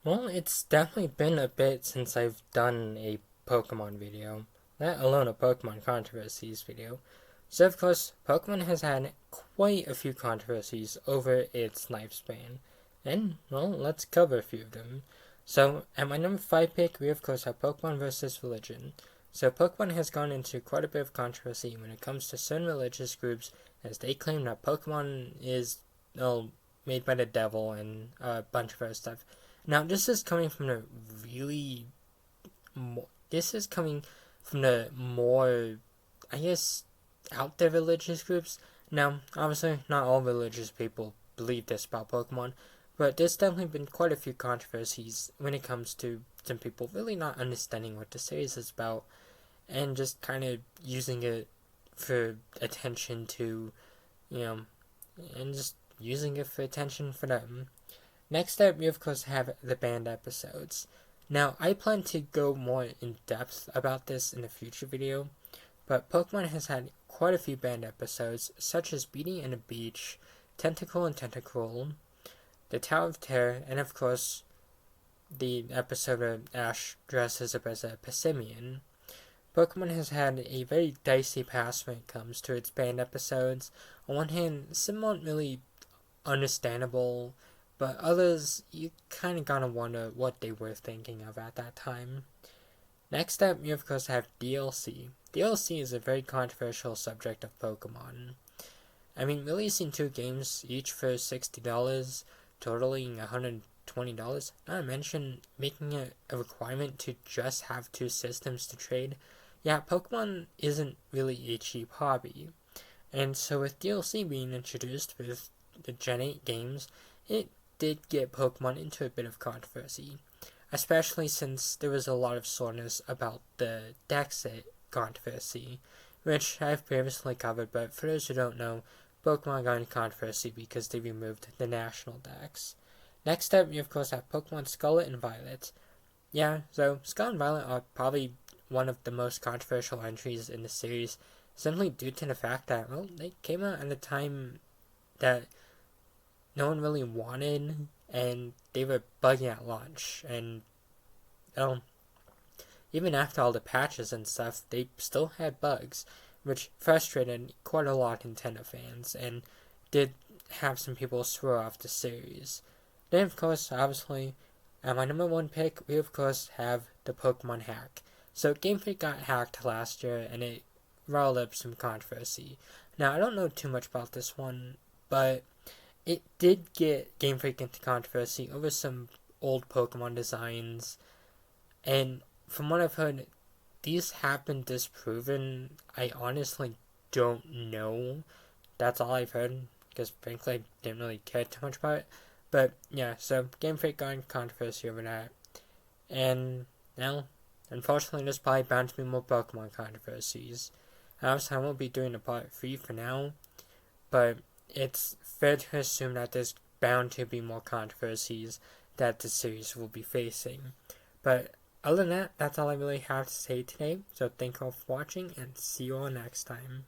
Well, it's definitely been a bit since I've done a Pokemon video, let alone a Pokemon Controversies video. So, of course, Pokemon has had quite a few controversies over its lifespan. And, well, let's cover a few of them. So, at my number 5 pick, we of course have Pokemon versus religion. So, Pokemon has gone into quite a bit of controversy when it comes to certain religious groups, as they claim that Pokemon is, well, made by the devil and a bunch of other stuff. Now, this is coming from the really, this is coming from the more, I guess, out there religious groups. Now, obviously, not all religious people believe this about Pokemon, but there's definitely been quite a few controversies when it comes to some people really not understanding what the series is about and just kind of using it for attention to, you know, and just using it for attention for them. Next up, we of course have the banned episodes. Now, I plan to go more in depth about this in a future video, but Pokemon has had quite a few banned episodes, such as Beauty and the Beach, Tentacle and Tentacruel, the Tower of Terror, and of course, the episode where Ash dresses up as a Passimian. Pokemon has had a very dicey past when it comes to its banned episodes. On one hand, some aren't really understandable, but others you kind of gotta wonder what they were thinking of at that time. Next up, you of course have DLC. DLC is a very controversial subject of Pokemon. I mean, releasing two games each for $60, totaling $120, not to mention making it a requirement to just have two systems to trade. Yeah, Pokemon isn't really a cheap hobby. And so with DLC being introduced with the Gen 8 games, it did get Pokemon into a bit of controversy, especially since there was a lot of soreness about the Dexit controversy, which I've previously covered, but for those who don't know, Pokemon got into controversy because they removed the National Dex. Next up, you of course have Pokemon Scarlet and Violet. Yeah, so Scarlet and Violet are probably one of the most controversial entries in the series, simply due to the fact that, well, they came out at a time that no one really wanted, and they were bugging at launch. And um, even after all the patches and stuff, they still had bugs, which frustrated quite a lot of Nintendo fans and did have some people swear off the series. Then, of course, obviously, at my number one pick, we of course have the Pokemon hack. So Game Freak got hacked last year, and it riled up some controversy. Now, I don't know too much about this one, but it did get Game Freak into controversy over some old Pokemon designs, and from what I've heard, these have been disproven. I honestly don't know. That's all I've heard, because frankly, I didn't really care too much about it. But yeah, so Game Freak got into controversy over that. And now, unfortunately, there's probably bound to be more Pokemon controversies. Obviously, I won't be doing a part 3 for now, but it's fair to assume that there's bound to be more controversies that the series will be facing. But other than that, that's all I really have to say today. So thank you all for watching, and see you all next time.